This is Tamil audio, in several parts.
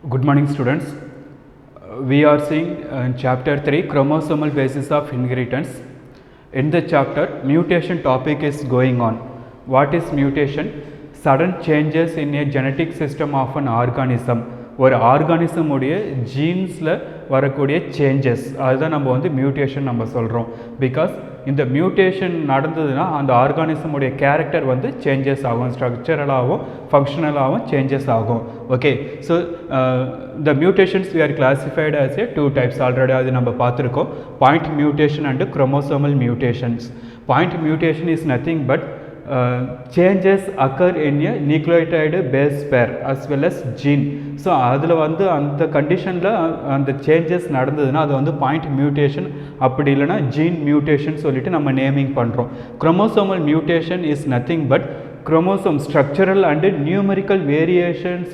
Good morning, students. We are seeing in chapter 3 chromosomal basis of inheritance. In the chapter, mutation topic is going on. What is mutation? Sudden changes in a genetic system of an organism. ஒரு ஆர்கானிசம் உடைய ஜீன்ஸில் வரக்கூடிய சேஞ்சஸ் அதுதான் நம்ம வந்து மியூட்டேஷன் நம்ம சொல்கிறோம். பிகாஸ் இந்த மியூட்டேஷன் நடந்ததுன்னா அந்த ஆர்கானிசம் உடைய கேரக்டர் வந்து சேஞ்சஸ் ஆகும், ஸ்ட்ரக்சரலாகவும் ஃபங்க்ஷனலாகவும் சேஞ்சஸ் ஆகும். Okay, so the mutations we are classified as a two types already அது நம்ம பார்த்துருக்கோம். Point mutation and chromosomal mutations. Point mutation is nothing but changes occur in a nucleotide base pair as well as gene. So அதில் வந்து அந்த கண்டிஷனில் அந்த சேஞ்சஸ் நடந்ததுன்னா அது வந்து பாயிண்ட் மியூட்டேஷன், அப்படி இல்லைனா ஜீன் மியூட்டேஷன் சொல்லிட்டு நம்ம நேமிங் பண்ணுறோம். Chromosomal mutation is nothing but chromosome structural and numerical variations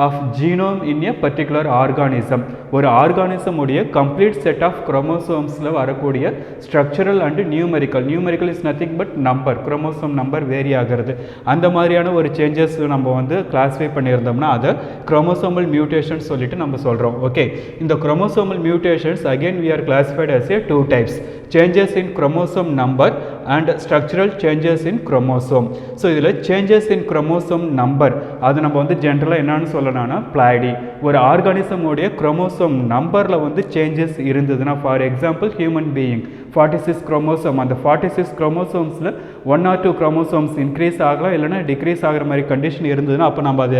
of genome in a particular organism. ஒரு ஆர்கானிசம் உடைய கம்ப்ளீட் செட் ஆஃப் குரோமோசோம்ஸில் வரக்கூடிய structural and numerical is nothing but number, chromosome number vary ஆகிறது. அந்த மாதிரியான ஒரு சேஞ்சஸ் நம்ம வந்து கிளாஸிஃபை பண்ணியிருந்தோம்னா அதை குரோமோசோமல் மியூட்டேஷன் சொல்லிட்டு நம்ம சொல்கிறோம். ஓகே, இந்த chromosomal mutations again we are classified as a two types, changes in chromosome number and structural changes in chromosome. So இதில் சேஞ்சஸ் இன் குரோமோசோம் நம்பர் அது நம்ம வந்து ஜென்ரலாக என்னன்னு சொல்லணும்னா பிளாய்டி. ஒரு ஆர்கானிசம் உடைய குரோமோசோம் நம்பரில் வந்து சேஞ்சஸ் இருந்ததுன்னா, for example human being 46 chromosome, அந்த 46 குரோமோசோம்ஸில் 1 or 2 குரோமோசோம்ஸ் இன்க்ரீஸ் ஆகலாம், இல்லைனா டிக்ரீஸ் ஆகிற மாதிரி கண்டிஷன் இருந்ததுன்னா அப்போ நம்ம அது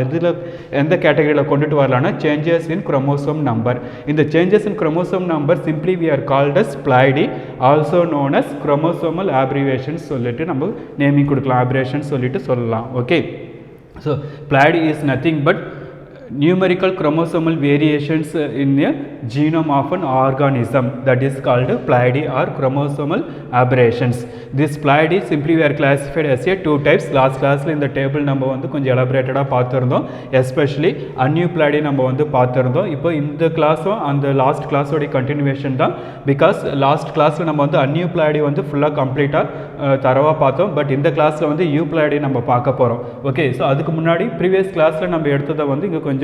எந்த கேட்டகரியில் கொண்டுட்டு வரலாம்னா சேஞ்சஸ் இன் குரோமோசோம் நம்பர். இந்த changes in chromosome number simply we are called as ploidy, also known as chromosomal aberrations சொல்லிட்டு நம்ம நேமிங் கொடுக்கலாம், ஆப்ரேஷன் சொல்லிட்டு சொல்லலாம். Okay, so ploidy is nothing but numerical chromosomal variations in a genome of an organism, that is called pleiady or chromosomal aberrations. This pleiady simply we are classified as a two types. Last classல இந்த டேபிள் நம்ம வந்து கொஞ்சம் எலாபரேட்டடாக பார்த்துருந்தோம், எஸ்பெஷலி அன்யூப்ளாய்டி நம்ம வந்து பார்த்துருந்தோம். இப்போ இந்த கிளாஸும் அந்த லாஸ்ட் கிளாஸோடைய கண்டினியூவேஷன் தான். பிகாஸ் லாஸ்ட் கிளாஸில் நம்ம வந்து அன்யூப்ளாய்டி வந்து ஃபுல்லாக கம்ப்ளீட்டாக தரவாக பார்த்தோம். பட் இந்த கிளாஸில் வந்து யூப்ளாய்டி நம்ம பார்க்க போகிறோம். ஓகே, ஸோ அதுக்கு முன்னாடி ப்ரீவியஸ் கிளாஸில் நம்ம எடுத்ததை வந்து இங்கே கொஞ்சம்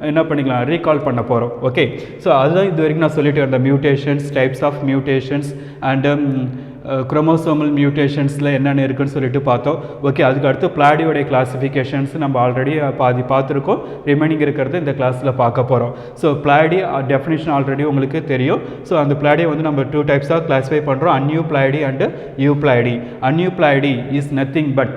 என்ன பண்ணிக்கலாம், ரீகால் பண்ண போகிறோம். ஓகே, ஸோ அதுதான் இது வரைக்கும் நான் சொல்லிட்டு இருந்தேன், mutations, types of mutations and chromosomal மியூட்டேஷன்ஸில் என்னென்ன இருக்குன்னு சொல்லிட்டு பார்த்தோம். ஓகே, அதுக்கு அடுத்து பிளாடியோடைய கிளாஸிஃபிகேஷன்ஸ் நம்ம ஆல்ரெடி பாதி பார்த்துருக்கோம், ரிமைனிங் இருக்கிறது இந்த கிளாஸில் பார்க்க போகிறோம். ஸோ பிளாடி டெஃபினிஷன் ஆல்ரெடி உங்களுக்கு தெரியும். ஸோ அந்த பிளாடியை வந்து நம்ம டூ டைப்ஸாக கிளாஸிஃபை பண்ணுறோம், aneuploidy and euploidy. Aneuploidy is nothing but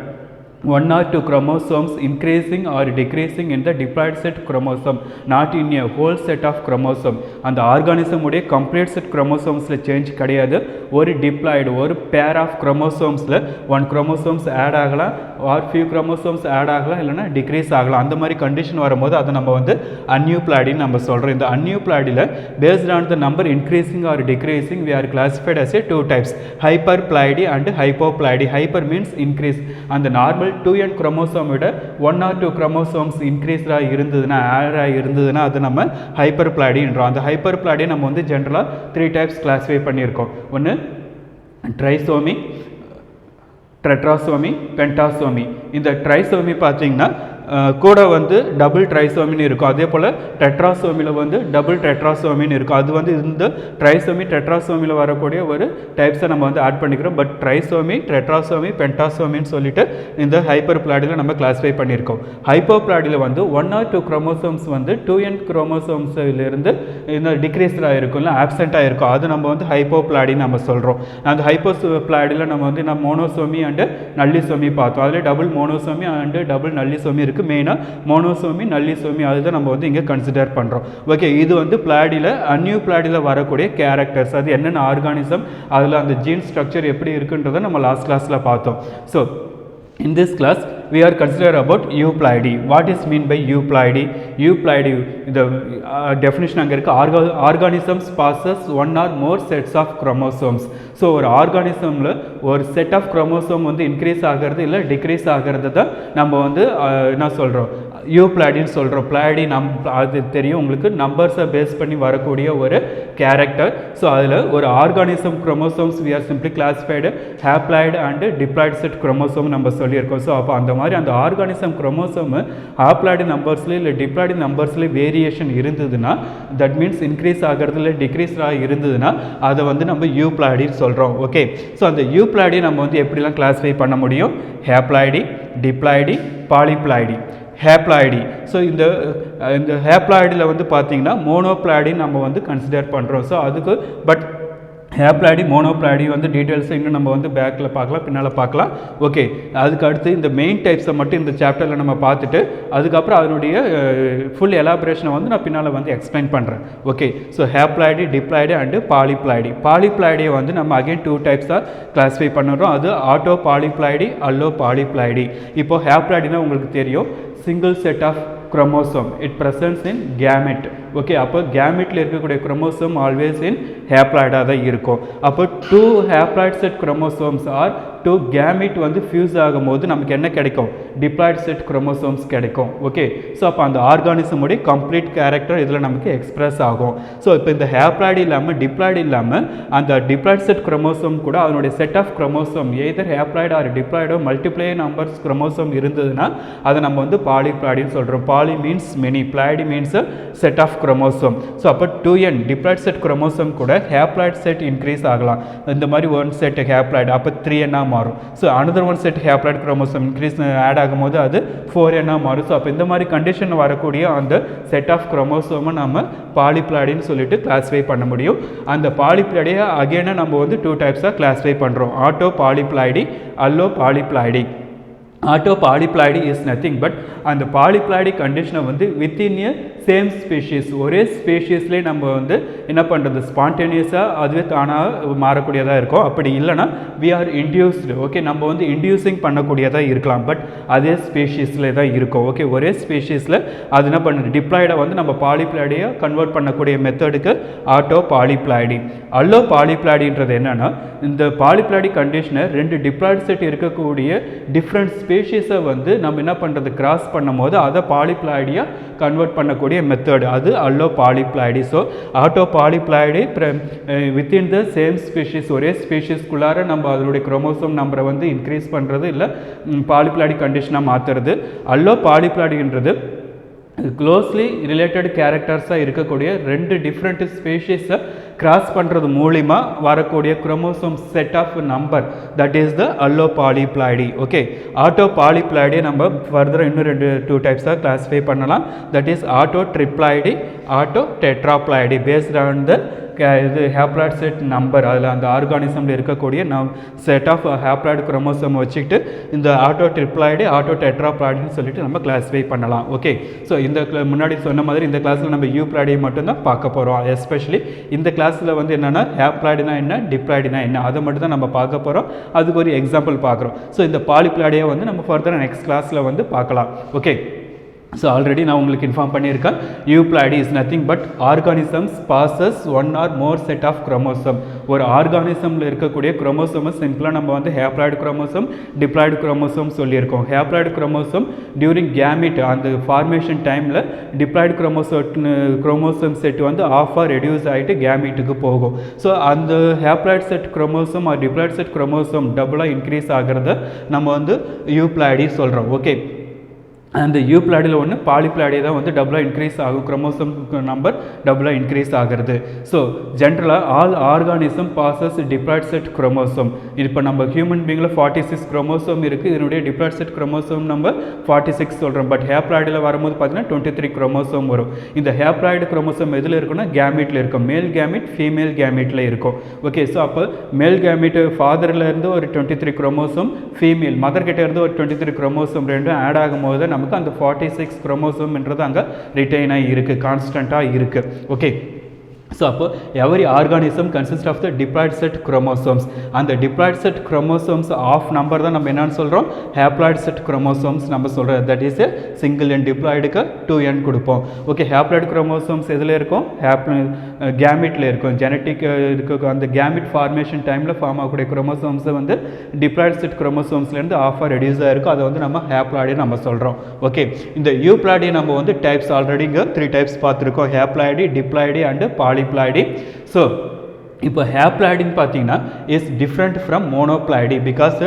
1 or 2 chromosomes increasing or decreasing in the diploid set chromosome, not in a whole set of chromosome. அந்த ஆர்கானிசம் உடைய கம்ப்ளீட் செட் குரோமோசோம்ஸில் சேஞ்ச் கிடையாது. ஒரு டிப்ளாய்டு, ஒரு பேர் ஆஃப் குரோமோசோம்ஸில் 1 குரோமோசோம்ஸ் ஆட் ஆகலாம், ஆர் ஃபியூ குரோமோசோம்ஸ் ஆட் ஆகலாம், இல்லைனா டிக்ரீஸ் ஆகலாம். அந்த மாதிரி கண்டிஷன் வரும்போது அதை நம்ம வந்து அன்யூப்ளாய்டின்னு நம்ம சொல்கிறோம். இந்த அன்யூப்ளாய்டில் based on the number increasing or decreasing we are classified as a two types, hyperploidy and hypoploidy. Hyper means increase, அந்த நார்மல் 2n குரோமோசோம் விட 1 or 2 குரோமோசோம்ஸ் இன்க்ரீஸ்டாக இருந்ததுன்னா, ஆடாக இருந்ததுன்னா அது நம்ம ஹைப்பர்பிளாய்டின்றோம். அந்த ஹைப்பர்பிளாய்டியை நம்ம வந்து ஜென்ரலாக 3 டைப்ஸ் கிளாஸிஃபை பண்ணியிருக்கோம். ஒன்று ட்ரைசோமி, டெட்ராசோமி, பென்டாசோமி. இந்த ட்ரைசோமி பார்த்தீங்கன்னா கூட வந்து டபுள் ட்ரைசோமின்னு இருக்கும், அதே போல் டெட்ராசோமியில் வந்து டபுள் டெட்ராசோமின்னு இருக்கும். அது வந்து இந்த ட்ரைசோமி டெட்ராசோமியில் வரக்கூடிய ஒரு டைப்ஸை நம்ம வந்து ஆட் பண்ணிக்கிறோம். பட் ட்ரைசோமி, டெட்ராசோமி, பென்டாசோமின்னு சொல்லிட்டு இந்த ஹைப்பர் பிளாடியில் நம்ம கிளாஸிஃபை பண்ணியிருக்கோம். ஹைப்போபிளாடியில் வந்து 1 or 2 குரோமோசோம்ஸ் வந்து 2n குரோமோசோம்ஸிலிருந்து இந்த டிக்ரீஸ்டாக இருக்கும்ல, ஆப்சென்ட்டாக இருக்கும், அது நம்ம வந்து ஹைப்போபிளாடின்னு நம்ம சொல்கிறோம். அந்த ஹைப்போபிளாடியில் நம்ம வந்து மோனோசோமி அண்டு நல்லிசோமி பார்த்தோம். அதில் டபுள் மோனோசோமி அண்டு டபுள் நல்லிசோமி இருக்குது. மெயினாக மோனோசோமி, நல்லிசோமி அதுதான் நம்ம வந்து இங்கே கன்சிடர் பண்ணுறோம். ஓகே, இது வந்து பிளாடியில் அன்யூப்ளாடியில் வரக்கூடிய கேரக்டர்ஸ், அது என்னென்ன ஆர்கானிசம், அதில் அந்த ஜீன் ஸ்ட்ரக்சர் எப்படி இருக்குன்றதை நம்ம லாஸ்ட் கிளாஸில் பார்த்தோம். So in this class we are consider about euploidy. What is mean by euploidy? Euploidy, the definition அங்கே இருக்குது, organisms possess one or more sets of chromosomes. So ஒரு ஆர்கானிசமில் ஒரு செட் ஆஃப் குரோமோசோம் வந்து இன்க்ரீஸ் ஆகிறது இல்லை டிக்ரீஸ் ஆகிறது தான் நம்ம வந்து என்ன சொல்கிறோம், யூப்ளாடின்னு சொல்கிறோம். பிளாடி அது தெரியும் உங்களுக்கு, நம்பர்ஸை பேஸ் பண்ணி வரக்கூடிய ஒரு கேரக்டர். ஸோ அதில் ஒரு organism chromosomes we are simply classified haploid and diploid set chromosome நம்ம சொல்லியிருக்கோம். ஸோ அப்போ அந்த மாதிரி அந்த ஆர்கானிசம் குரோமோசோமு ஹேப்ளாய்டு நம்பர்ஸ்லேயே இல்லை டிப்ளாய்டு நம்பர்ஸ்லேயே வேரியேஷன் இருந்ததுன்னா, தட் மீன்ஸ் இன்க்ரீஸ் ஆகிறதுல டிக்ரீஸாக இருந்ததுன்னா அதை வந்து நம்ம யூப்ளாய்டின்னு சொல்கிறோம். ஓகே, ஸோ அந்த யூப்ளாய்டி நம்ம வந்து எப்படிலாம் கிளாஸிஃபை பண்ண முடியும்? ஹேப்ளாய்டி, டிப்ளாய்டி, பாலிப்ளாய்டி. ஹேப்ளாய்டி. ஸோ இந்த ஹேப்ளாய்டில் வந்து பார்த்திங்கன்னா மோனோப்ளாய்டி நம்ம வந்து கன்சிடர் பண்ணுறோம். ஸோ அதுக்கு பட் ஹேப்ளாய்டி மோனோப்ளாய்டி வந்து டீட்டெயில்ஸை இன்னும் நம்ம வந்து பேக்கில் பார்க்கலாம், பின்னால் பார்க்கலாம். ஓகே, அதுக்கு அடுத்து இந்த மெயின் டைப்ஸை மட்டும் இந்த சாப்டரில் நம்ம பார்த்துட்டு அதுக்கப்புறம் அதனுடைய ஃபுல் எலாபரேஷனை வந்து நான் பின்னால் வந்து எக்ஸ்பிளைன் பண்ணுறேன். Okay, so haploidy, diploidy and polyploidy. பாலிப்ளாய்டியை வந்து நம்ம அகைன் 2 டைப்ஸாக கிளாஸிஃபை பண்ணுறோம். அது ஆட்டோ பாலிப்ளாய்டி, அல்லோ பாலிப்ளாய்டி. இப்போ ஹேப்ளாய்டினா உங்களுக்கு தெரியும், single set of chromosome, it presents in gamete. Okay, அப்போ கேமெட்டில் இருக்கக்கூடிய குரோமோசோம் ஆல்வேஸ் இன் ஹேப்ளாய்டாக தான் இருக்கும். அப்போ 2 haploid set chromosomes R 2 gamete வந்து ஃபியூஸ் ஆகும்போது நமக்கு என்ன கிடைக்கும்? டிப்ளாய்ட் செட் குரோமோசோம்ஸ் கிடைக்கும். ஓகே, ஸோ அப்போ அந்த ஆர்கானிசமுடைய கம்ப்ளீட் கேரக்டர் இதில் நமக்கு எக்ஸ்பிரஸ் ஆகும். ஸோ இப்போ இந்த ஹேப்ளாய்டு இல்லாமல் டிப்ளாய்டு இல்லாமல் அந்த டிப்ளாய்ட் செட் குரோமோசோம் கூட அதனுடைய set of chromosome either haploid or டிப்ளாய்டோ மல்டிப்ளை நம்பர்ஸ் குரோமோசோம் இருந்ததுன்னா அதை நம்ம வந்து பாலிப்ளாய்டின்னு சொல்கிறோம். Poly means many, ploidy means set of chromosome. So அப்போ 2n டிப்ளாய்ட் செட் குரோமோசோம் கூட ஹேப்ளாய்ட் செட் இன்க்ரீஸ் ஆகலாம். இந்த மாதிரி 1 செட் ஹேப்ளாய்டு அப்போ 3n மாறும். So another 1 set haploid chromosome increase add ஆகும்போது அது 4n மாறும். ஸோ அப்போ இந்த மாதிரி கண்டிஷன் வரக்கூடிய அந்த செட் ஆஃப் குரோமோசோமை நம்ம பாலிப்ளாய்டின்னு சொல்லிட்டு கிளாஸிஃபை பண்ண முடியும். அந்த பாலிப்ளாய்டியை அகைனாக நம்ம வந்து 2 டைப்ஸாக கிளாஸிஃபை பண்ணுறோம். Autopolyploidy, allopolyploidy. Autopolyploidy is nothing but அந்த பாலிப்ளாய்டி கண்டிஷனை வந்து வித்தின் ஏ சேம் ஸ்பீஷீஸ், ஒரே ஸ்பீஷீஸ்லேயே நம்ம வந்து என்ன பண்ணுறது, ஸ்பான்டேனியஸாக அதுவே தானாக மாறக்கூடியதாக இருக்கும். அப்படி இல்லைனா வி ஆர் இன்டியூஸ்டு. ஓகே, நம்ம வந்து இன்டியூசிங் பண்ணக்கூடியதாக இருக்கலாம், பட் அதே ஸ்பீஷீஸில் தான் இருக்கும். ஓகே, ஒரே ஸ்பீஷீஸில் அது என்ன பண்ணுது, டிப்ளாய்டை வந்து நம்ம பாலிப்ளாய்டியை கன்வெர்ட் பண்ணக்கூடிய மெத்தடுக்கு ஆட்டோ பாலிப்ளாய்டி. அல்லோ பாலிப்ளாய்டின்றது என்னென்னா, இந்த பாலிப்ளாய்டி கண்டிஷனை 2 டிப்ளாய்டு செட் இருக்கக்கூடிய டிஃப்ரெண்ட் ஸ்பீஷீஸை வந்து நம்ம என்ன பண்ணுறது, கிராஸ் பண்ணும் போது அதை பாலிப்ளாய்டியாக கன்வெர்ட் பண்ணக்கூடிய மெத்தட், அது allopolyploidy. So autopolyploidy within the same species, ஒரே ஸ்பீஷீஸ்குள்ளார நம்ம அதனுடைய குரோமோசோம் நம்பரை வந்து இன்க்ரீஸ் பண்ணுறது இல்லை பாலிப்ளாய்டி கண்டிஷனாக மாற்றுறது. அல்லோ பாலிப்ளாய்டின்றது க்ளோஸ்லி ரிலேட்டட் கேரக்டர்ஸாக இருக்கக்கூடிய 2 டிஃப்ரெண்ட் ஸ்பீஷீஸை கிராஸ் பண்ணுறது மூலிமா வரக்கூடிய chromosome set of number, that is the allopolyploidy. Okay, ஆட்டோ பாலிப்ளாய்டியை நம்ம ஃபர்தராக இன்னும் 2 டைப்ஸாக கிளாஸிஃபை பண்ணலாம். That is autotriploidy, autotetraploidy. Based on the இது ஹேப்ளாய்டு செட் நம்பர், அதில் அந்த ஆர்கானிசமில் இருக்கக்கூடிய செட் ஆஃப் ஹேப்ளாய்டு குரோமோசோம் வச்சுக்கிட்டு இந்த ஆட்டோ ட்ரிப்ளாய்டு, ஆட்டோ டெட்ராப்ளாய்டுன்னு சொல்லிட்டு நம்ம கிளாஸிஃபை பண்ணலாம். ஓகே, ஸோ இந்த முன்னாடி சொன்ன மாதிரி இந்த கிளாஸில் நம்ம யூப்ளாய்டியை மட்டும்தான் பார்க்க போகிறோம். எஸ்பெஷலி இந்த கிளாஸில் வந்து என்னென்னா ஹேப்ளாய்டுனா என்ன, டிப்ளாய்டுனா என்ன, அதை மட்டும் தான் நம்ம பார்க்க போகிறோம். அதுக்கு ஒரு எக்ஸாம்பிள் பார்க்குறோம். ஸோ இந்த பாலிப்ளாய்டியை வந்து நம்ம ஃபர்தராக நெக்ஸ்ட் கிளாஸில் வந்து பார்க்கலாம். ஓகே, ஸோ ஆல்ரெடி நான் உங்களுக்கு இன்ஃபார்ம் பண்ணியிருக்கேன், euploidy is nothing but organisms possess 1 or more set of chromosome. ஒரு ஆர்கானிசமில் இருக்கக்கூடிய குரோமோசோமை சிம்பிளாக நம்ம வந்து ஹேப்ளாய்டு குரோமோசோம், டிப்ளாய்டு குரோமோசோம் சொல்லியிருக்கோம். ஹேப்ளாய்டு குரோமோசோம் டியூரிங் கேமிட் அந்த ஃபார்மேஷன் டைமில் டிப்ளாய்டு குரோமோசோம் செட் வந்து ஆஃபாக ரெடியூஸ் ஆகிட்டு கேமிட்டுக்கு போகும். ஸோ அந்த haploid set chromosome or diploid set chromosome டபுளாக இன்க்ரீஸ் ஆகிறத நம்ம வந்து யூப்ளாய்டி சொல்கிறோம். ஓகே, அந்த யூப்ளாய்டில் ஒன்று பாலிப்ளாய்டி தான் வந்து டபுளாக இன்க்ரீஸ் ஆகும், குரோமோசோம் நம்பர் டபுளாக இன்க்ரீஸ் ஆகிறது. ஸோ ஜென்ரலாக all organism bosses diploid set chromosome. இப்போ நம்ம ஹியூமன் பீங்கில் 46 குரோமோசோம் இருக்குது, இதனுடைய டிப்ளாய்டு செட் குரோமோசோம் நம்பர் 46 சொல்கிறோம். பட் ஹேப்ளாய்டில் வரும்போது பார்த்தீங்கன்னா 23 குரோமோசோம் வரும். இந்த ஹேப்ளாய்டு குரோமோசோம் எதில் இருக்குன்னா கேமிட்டில் இருக்கும், மேல் கேமிட் ஃபீமேல் கேமிட்டில் இருக்கும். ஓகே, ஸோ அப்போ மேல் கேமிட் ஃபாதர்லேருந்து ஒரு 23 குரோமோசோம், ஃபீமேல் மதர்கிட்ட இருந்து ஒரு 23 குரோமோசோம் ரெண்டும் ஆட் ஆகும்போது நமக்கு அந்த 46 குரோமோசோம்ன்றது அங்கே ரிட்டைன் ஆகி இருக்குது, கான்ஸ்டண்ட்டாக இருக்குது. ஓகே, ஸோ அப்போ every organism consist of the diploid set chromosomes. அந்த diploid set chromosomes of number தான் நம்ம என்னன்னு சொல்கிறோம், ஹேப்ளாய்ட் செட் குரோமோசோம்ஸ் நம்ம சொல்கிறோம். That is a single n, டிப்ளாய்டுக்கு 2n கொடுப்போம். ஓகே, ஹேப்ளாய்டு குரோமோசோம்ஸ் எதில் இருக்கும், கேமிட்டில் இருக்கும். ஜெனட்டிக் இருக்க அந்த கேமிட் ஃபார்மேஷன் டைமில் ஃபார்ம் ஆகக்கூடிய குரோமோசோம்ஸை வந்து டிப்ளாய்ட் செட் குரோமோசோம்ஸ்லேருந்து ஆஃபாக ரெடியூஸ் ஆகிருக்கும். அதை வந்து நம்ம ஹேப்ளாய்டு நம்ம சொல்கிறோம். ஓகே, இந்த யூப்ளாய்டு நம்ம வந்து டைப்ஸ் ஆல்ரெடி இங்கே 3 டைப்ஸ் பார்த்துருக்கோம், haploid, diploid and polyploid. So இப்போ ஹேப்ளாய்டுன்னு பார்த்தீங்கன்னா இஸ் டிஃப்ரெண்ட் ஃப்ரம் மோனோப்ளாய்டு. பிகாஸ்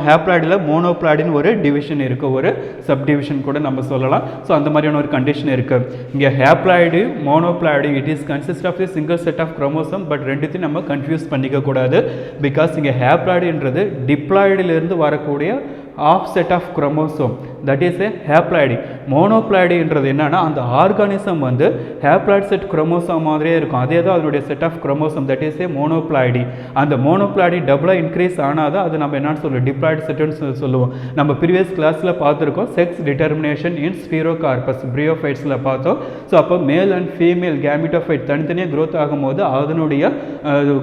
ஹேப்ளாய்டில் மோனோப்ளாய்டுன்னு ஒரு டிவிஷன் இருக்குது, ஒரு சப்டிவிஷன் கூட நம்ம சொல்லலாம். ஸோ அந்த மாதிரியான ஒரு கண்டிஷன் இருக்குது. இங்கே haploid, monoploid it is consist of a single set of chromosome. But ரெண்டுத்தையும் நம்ம கன்ஃபியூஸ் பண்ணிக்க கூடாது. பிகாஸ் இங்கே ஹேப்ளாய்டுன்றது டிப்ளாய்டிலிருந்து வரக்கூடிய half set of chromosome, that is a haploid. மோனோப்ளாய்டுன்றது என்னன்னா அந்த ஆர்கானிசம் வந்து ஹேப்ளாய்டு செட் குரோமோசோம் மாதிரியே இருக்கும், அதே தான் அதனுடைய set of chromosome, that is a monoploid. அந்த மோனோப்ளாய்டு டபுளாக இன்க்ரீஸ் ஆனால் தான் அது நம்ம என்னன்னு சொல்லுவோம், டிப்ளாய்டு செட்டுன்னு சொல்லுவோம். நம்ம ப்ரீவியஸ் கிளாஸில் பார்த்துருக்கோம் செக்ஸ் டிட்டர்மினேஷன் இன் ஸ்பீரோகார்பஸ் ப்ரியோஃபைட்ஸில் பார்த்தோம். ஸோ அப்போ மேல் அண்ட் ஃபீமேல் கேமிட்டோஃபைட் தனித்தனியாக க்ரோத் ஆகும்போது அதனுடைய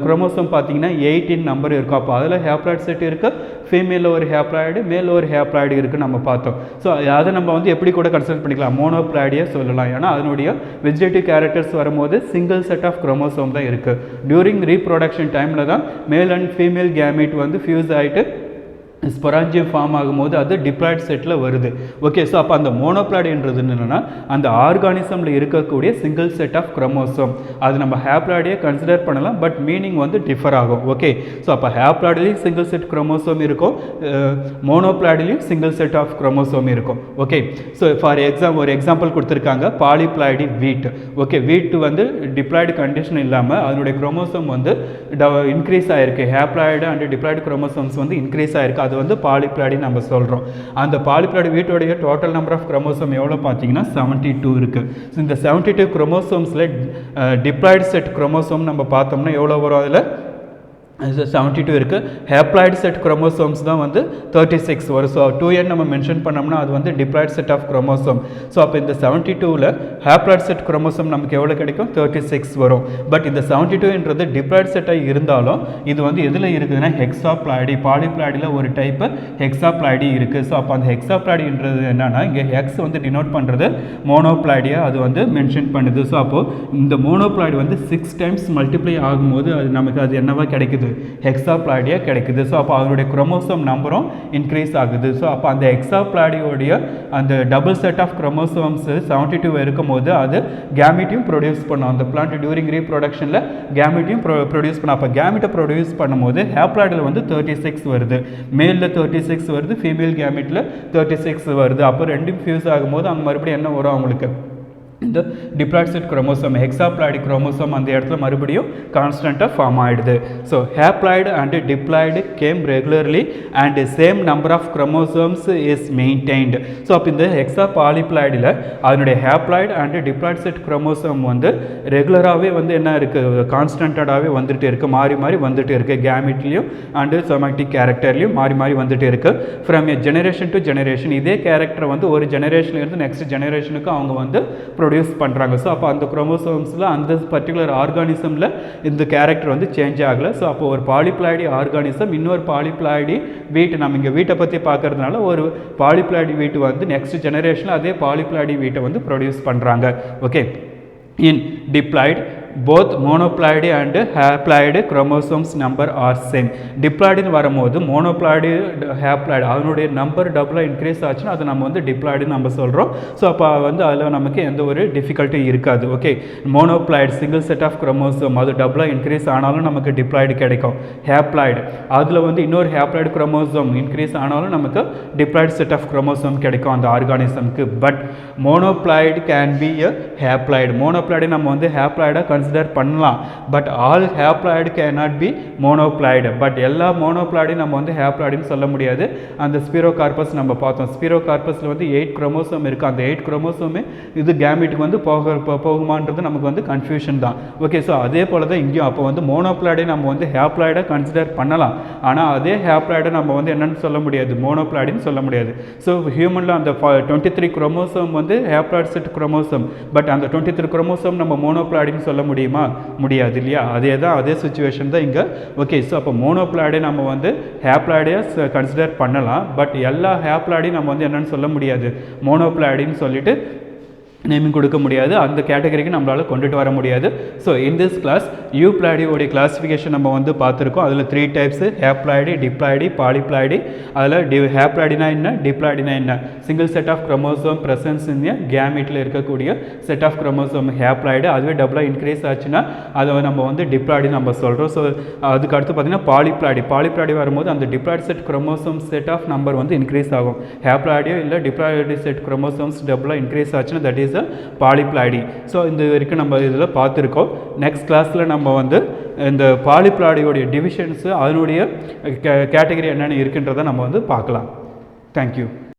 குரோமோசோம் பார்த்தீங்கன்னா 18 நம்பர் இருக்கும். அப்போ அதில் ஹேப்ளாய்டு செட் இருக்குது, ஃபீமேலில் ஒரு ஹேப்ளாய்டு, மேல் ஒரு ஹேப்ளாய்டு இருக்குன்னு நம்ம பார்த்தோம். ஸோ அதை நம்ம வந்து எப்படி கூட கன்சிடர் பண்ணிக்கலாம், மோனோப்ளாய்டியே சொல்லலாம். ஏன்னா அதனுடைய வெஜிடேட்டிவ் கேரக்டர்ஸ் வரும்போது சிங்கிள் செட் ஆஃப் குரோமோசோம் தான் இருக்குது. டியூரிங் ரீப்ரொடக்ஷன் டைமில் தான் மேல் அண்ட் ஃபீமேல் கேமிட் வந்து ஃபியூஸ் ஆகிட்டு ஸ்பொராஞ்சியம் ஃபார்ம் ஆகும்போது அது டிப்ளாய்ட் செட்டில் வருது. ஓகே, ஸோ அப்போ அந்த மோனோப்ளாய்டுன்றது என்னென்னா அந்த ஆர்கானிசமில் இருக்கக்கூடிய சிங்கிள் செட் ஆஃப் குரோமோசோம். அது நம்ம ஹேப்ளாய்டையே கன்சிடர் பண்ணலாம், பட் மீனிங் வந்து டிஃபர் ஆகும். ஓகே, ஸோ அப்போ ஹேப்ளாய்டுலேயும் சிங்கிள் செட் குரோமோசோம் இருக்கும், மோனோப்ளாய்டுலேயும் சிங்கிள் செட் ஆஃப் குரோமோசோம் இருக்கும். ஓகே, ஸோ ஃபார் ஒரு எக்ஸாம்பிள் கொடுத்துருக்காங்க, பாலிப்ளாய்டு வீட். ஓகே, வீட் வந்து டிப்ளாய்டு கண்டிஷன் இல்லாமல் அதனுடைய குரோமோசோம் வந்து இன்க்ரீஸ் ஆகிருக்கு, ஹேப்ளாய்டு அண்ட் டிப்ளாய்டு குரோமோசோம்ஸ் வந்து இன்க்ரீஸ் ஆகிருக்கு. அது வந்து பாலிப்ளாய்டு நம்ம சொல்கிறோம். அந்த பாலிப்ளாய்டு வீட்டோடைய டோட்டல் நம்பர் ஆஃப் குரோமோசோம் எவ்வளோ பார்த்தீங்கன்னா 72 இருக்குது. ஸோ இந்த 72 குரோமோசோம்ஸில் டிப்ளாய்டு செட் குரோமோசோம் நம்ம பார்த்தோம்னா எவ்வளோ வரும், அதில் 72 இருக்குது. ஹேப்ளாய்டு செட் குரோமோசோம்ஸ் தான் வந்து 36 வரும். ஸோ 2n நம்ம மென்ஷன் பண்ணோம்னா அது வந்து diploid set of chromosome. So அப்போ இந்த 72ல் ஹேப்ளாய்டு செட் குரோமோசோம் நமக்கு எவ்வளோ கிடைக்கும், 36 வரும். பட் இந்த 72ன்றது டிப்ளாய்டு செட்டாக இருந்தாலும் இது வந்து எதில் இருக்குதுன்னா ஹெக்ஸாப்ளாய்டு, பாலிப்ளாய்டில் ஒரு டைப்பு ஹெக்ஸாப்ளாய்டு இருக்குது. ஸோ அப்போ அந்த ஹெக்ஸாப்ளாய்டுன்றது என்னன்னா இங்கே ஹெக்ஸ் வந்து டினோட் பண்ணுறது மோனோப்ளாய்டியாக அது வந்து மென்ஷன் பண்ணுது. ஸோ அப்போது இந்த மோனோப்ளாய்டு வந்து 6 டைம்ஸ் மல்டிப்ளை ஆகும்போது அது நமக்கு அது என்னவா கிடைக்குது, ஹெக்ஸாப்ளாய்டியா கிடைக்குது. ஸோ அப்போ அதனுடைய குரோமோசோம் நம்பரும் இன்க்ரீஸ் ஆகுது. ஸோ அப்போ அந்த ஹெக்ஸாப்ளாய்டியோடைய அந்த டபுள் செட் ஆஃப் குரோமோசோம்ஸ் 72 இருக்கும்போது அது கேமிட்டையும் ப்ரொடியூஸ் பண்ணும். அந்த பிளான்ட் டியூரிங் ரீப்ரொடக்ஷனில் கேமிட்டையும் ப்ரொடியூஸ் பண்ணும். அப்போ கேமிட்டை ப்ரொடியூஸ் பண்ணும்போது ஹேப்ளாய்டில் வந்து 36 வருது, மேலில் 36 வருது, ஃபீமேல் கேமிட்டில் 36 வருது. அப்போ ரெண்டும் ஃபியூஸ் ஆகும்போது அங்கே மறுபடியும் என்ன வரும், அவங்களுக்கு இந்த diploid set chromosome hexaploid chromosome அந்த இடத்துல மறுபடியும் கான்ஸ்டண்ட்டாக ஃபார்ம் ஆகிடுது. So haploid and diploid came regularly and same number of chromosomes is maintained. So அப்போ இந்த ஹெக்ஸா பாலிப்ளாய்டில் அதனுடைய haploid and diploid set chromosome வந்து ரெகுலராகவே வந்து என்ன இருக்குது, கான்ஸ்டண்ட்டாகவே வந்துட்டு இருக்குது, மாறி மாறி வந்துட்டு இருக்குது. கேமிட்லேயும் அண்டு சொமேட்டிக் கேரக்டர்லையும் மாறி மாறி வந்துட்டு இருக்குது. From a generation to generation இதே கேரக்டர் வந்து ஒரு ஜெனரேஷன்லேருந்து நெக்ஸ்ட் ஜெனரேஷனுக்கு அவங்க வந்து ப்ரொடியூஸ் பண்ணுறாங்க. ஸோ அப்போ அந்த குரோமோசோம்ஸில் அந்த பர்டிகுலர் ஆர்கானிசமில் இந்த கேரக்டர் வந்து சேஞ்ச் ஆகலை. ஸோ அப்போ ஒரு பாலிப்ளாய்டு ஆர்கானிசம் இன்னொரு பாலிப்ளாய்டு வீட்டு, நம்ம இங்கே வீட்டை பற்றி பார்க்கறதுனால ஒரு பாலிப்ளாய்டு வீட்டு வந்து நெக்ஸ்ட் ஜெனரேஷனில் அதே பாலிப்ளாய்டு வீட்டை வந்து ப்ரொடியூஸ் பண்ணுறாங்க. Okay, in diploid both monoploidy and haploid chromosomes number are same. டிப்ளாய்டுன்னு வரும்போது மோனோப்ளாய்டு ஹேப்ளாய்டு அதனுடைய நம்பர் டபுளாக இன்க்ரீஸ் ஆச்சுன்னா அது நம்ம வந்து டிப்ளாய்டுன்னு நம்ம சொல்கிறோம். ஸோ அப்போ வந்து அதில் நமக்கு எந்த ஒரு டிஃபிகல்ட்டியும் இருக்காது. Okay, monoploid single set of chromosome அது டபுளாக இன்க்ரீஸ் ஆனாலும் நமக்கு டிப்ளாய்டு கிடைக்கும். ஹேப்ளாய்டு அதில் வந்து இன்னொரு ஹேப்ளாய்டு குரோமோசோம் இன்க்ரீஸ் ஆனாலும் நமக்கு டிப்ளாய்டு செட் ஆஃப் குரோமோசோம் கிடைக்கும் அந்த ஆர்கானிசம்க்கு. But monoploid can be a haploid. Monoploid நம்ம வந்து ஹேப்ளாய்டாக கன்சிடர் பண்ணலாம். But all haploid cannot be monoploid. But எல்லா மோனோப்ளாய்டையும் நம்ம வந்து ஹேப்ளாய்டுன்னு சொல்ல முடியாது. அந்த ஸ்பீரோகார்பஸ் நம்ம பார்த்தோம், ஸ்பீரோகார்பஸில் வந்து 8 குரோமோசோம் இருக்குது. அந்த 8 குரோமோசோமே இது கேமிட்டுக்கு வந்து போகுமான்றது நமக்கு வந்து கன்ஃபியூஷன் தான். ஓகே, ஸோ அதே போல் தான் இங்கேயும் அப்போ வந்து மோனோப்ளாய்டை நம்ம வந்து ஹேப்ளாய்டை கன்சிடர் பண்ணலாம். ஆனால் அதே ஹேப்ளாய்டை நம்ம வந்து என்னென்னு சொல்ல முடியாது, மோனோப்ளாய்டுன்னு சொல்ல முடியாது. ஸோ ஹியூமனில் அந்த 23 குரோமோசோம் வந்து ஹேப்ளாய்டு செட் குரோமோசோம். பட் அந்த 23 குரோமோசோம் நம்ம மோனோப்ளாய்டுன்னு சொல்ல முடியாது. முடியுமா? முடியாது இல்லையா? அதே சுச்சுவேஷன் தான் இங்கே. ஓகே, ஸோ அப்போ மோனோப்ளாய்டை நம்ம வந்து ஹேப்ளாய்டையாக கன்சிடர் பண்ணலாம். பட் எல்லா ஹேப்ளாய்டையும் நம்ம வந்து என்னென்னு சொல்ல முடியாது, மோனோப்ளாய்டின்னு சொல்லிட்டு நேமிங் கொடுக்க முடியாது. அந்த கேட்டகரிக்கு நம்மளால் கொண்டுட்டு வர முடியாது. ஸோ இன் திஸ் கிளாஸ் யூப்ளாய்டியோடைய கிளாஸிஃபிகேஷன் நம்ம வந்து பார்த்துருக்கோம். அதில் 3 டைப்ஸு: ஹேப்ளாய்டி, டிப்ளாய்டி, பாலிப்ளாய்டி. அதில் ஹேப்ளாய்டினா என்ன, டிப்ளாய்டினா என்ன? Single set of chromosome presence in கேமெட்டில் இருக்கக்கூடிய செட் ஆஃப் குரோமோசோம் ஹேப்ளாய்டு. அதுவே டபுளாக இன்க்ரீஸ் ஆச்சுன்னா அதை நம்ம வந்து டிப்ளாய்டி நம்ம சொல்கிறோம். ஸோ அதுக்கு அடுத்து பார்த்திங்கன்னா பாலிப்ளாய்டி வரும்போது அந்த diploid set chromosome set of number வந்து இன்க்ரீஸ் ஆகும். ஹேப்ளாய்டியோ இல்லை டிப்ளாய்டி செட் குரோமோசோம்ஸ் டபுளாக இன்க்ரீஸ் ஆச்சுன்னா தட் இஸ் பாலிப்ளாய்டி. ஸோ இந்த வரைக்கும் நம்ம இதில் பார்த்துருக்கோம். நெக்ஸ்ட் கிளாஸில் நம்ம வந்து இந்த பாலிப்ளாய்டியோடைய டிவிஷன்ஸு அதனுடைய கேட்டகரி என்னென்ன இருக்குன்றதை நம்ம வந்து பார்க்கலாம். தேங்க்யூ.